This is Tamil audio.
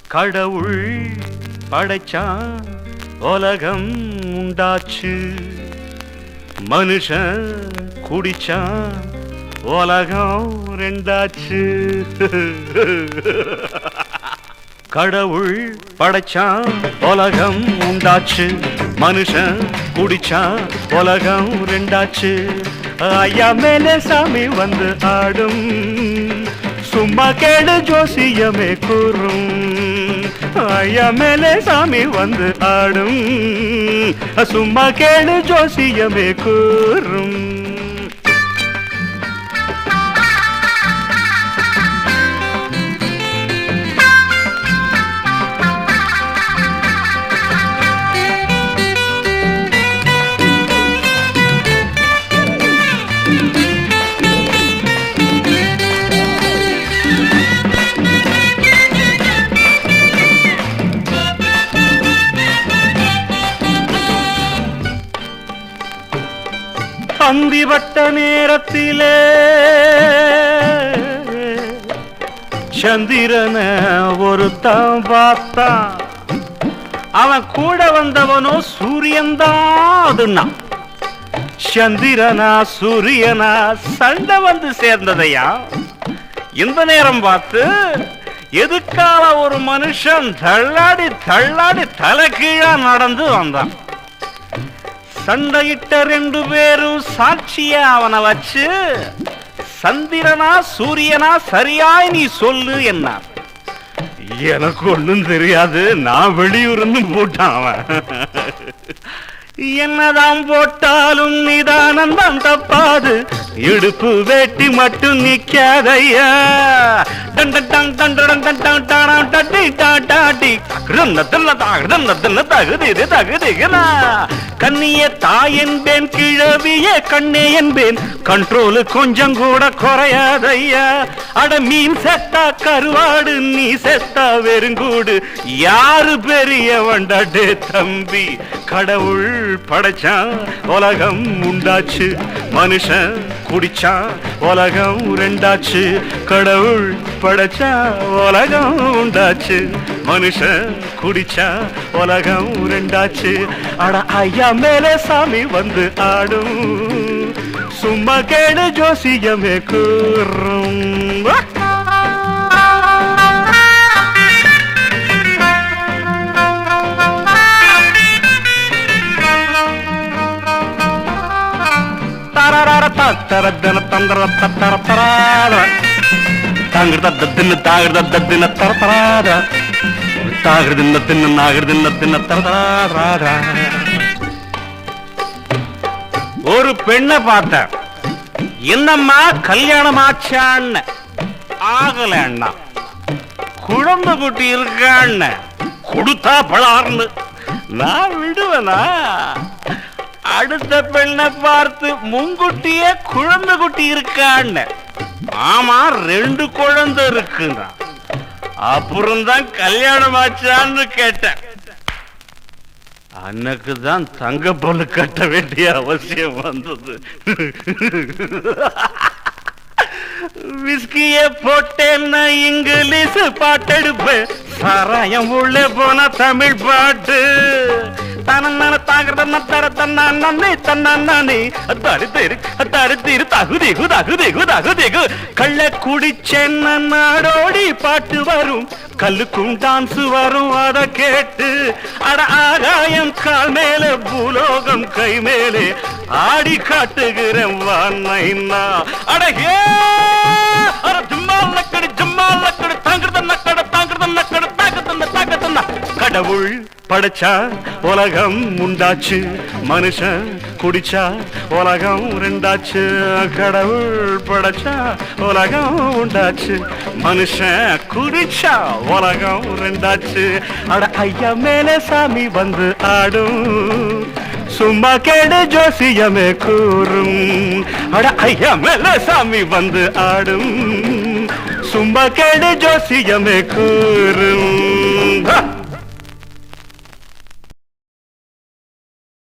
கடவுள் படைச்சான் உலகம் உண்டாச்சு மனுஷன் குடிச்சான் உலகம் ரெண்டாச்சு கடவுள் படைச்சான் உலகம் உண்டாச்சு மனுஷன் குடிச்சான் உலகம் ரெண்டாச்சு ஐயா மேலே சாமி வந்து ஆடும் சும்மா கேடு ஜோசியமே கூறும் ஐயா மேலே சாமி வந்து ஆடும் சும்மா கேடு ஜோசியமே கூறும் அந்திவட்ட நேரத்திலே சந்திரன ஒருத்தன் பார்த்தான் அவன் கூட வந்தவனோ சூரியன்தான் சந்திரனா சூரியனா சண்டை வந்து சேர்ந்ததையா இந்த நேரம் பார்த்து எதுக்கால ஒரு மனுஷன் தள்ளாடி தள்ளாடி தலைகீழா நடந்து வந்தான் சண்டையிட்ட ரெண்டு பேரும் சாட்சிய அவனை வச்சு சந்திரனா சூரியனா சரியாய் நீ சொல்லு என்ன எனக்கு ஒண்ணும் தெரியாது நான் வெளியூர்னு போட்டான் அவன் என்னதான் போட்டாலும் நிதானந்தான் தப்பாது இடுப்பு வேட்டி மட்டும் நிக்காதையா கண்ணிய தாய் என்பேன் கிழவிய கண்ணே என்பேன் கண்ட்ரோலு கொஞ்சம் கூட குறையாதையா அட மீன் செத்தா கருவாடு நீ செத்தா வெறுங்கூடு யாரு பெரிய வண்டாடே தம்பி கடவுள் படைச்சான் உலகம் உண்டாச்சு மனுஷன் குடிச்சான் உலகம் ரெண்டாச்சு கடவுள் படைச்சா உலகம் உண்டாச்சு மனுஷன் குடிச்சா உலகம் ரெண்டாச்சு அட ஐயா மேலே சாமி வந்து ஆடும் சும்மா கேடு ஜோசியமே கூறும் தரதன தந்தர தத்தர தராத தாங்கிருத தின்னு தாகிருத தின்ன தர தராத தாகிருதின்ன தின்னு நாகிருதின்ன தின்ன தர தராத ஒரு பெண்ணை பார்த்த என்னம்மா கல்யாணம் ஆச்சான்னு ஆகல அண்ணா குழந்தை குட்டி இருக்கான்னு கொடுத்தா பலார்னு நான் விடுவேனா அடுத்த பெண்ணை பார்த்து முன்குட்டிய குழந்தை குட்டி இருக்கான்னு ஆமா ரெண்டு குழந்தை இருக்குங்க அப்புறம்தான் கல்யாணம் ஆச்சான்னு கேட்டேன் அன்னைக்கு தான் தங்க பொண்ணு கட்ட வேண்டிய அவசியம் வந்தது விஸ்கிய போட்டேன்னா இங்கிலீஷ் பாட்டெடுப்பேன் சாராயம் உள்ளே போன தமிழ் பாட்டு தன தாகிறத தர தன்னானே தன்னானே தருதிரு தருதிரு தகுதிகு தகுதிகு தகுதிகு கள்ள குடிச்சென்ன நாடோடி பாட்டு வரும் கல்லுக்கும் டான்ஸ் வரும் அத கேட்டு அட ஆகாயம் கால் மேலே பூலோகம் கை மேலே ஆடி காட்டுகிறேன் வானைனா அடகே அட ஜம்மால் நக்கடி தாங்கிறத நக்கட தாங்கிறத நக்கட தாக்கத்தந்த தாக்கத்தந்த கடவுள் படைச்சா உலகம் உண்டாச்சு மனுஷன் குடிச்சா உலகம் ரெண்டாச்சு கடவுள் படைச்சா உலகம் உண்டாச்சு மனுஷன் குடிச்சா உலகம் ரெண்டாச்சு அட ஐயா மேலே சாமி வந்து ஆடும் சும்மா கேடு ஜோசியமே கூறும் அட ஐயா மேலே சாமி வந்து ஆடும் சும்மா கேடு ஜோசியமே கூறும்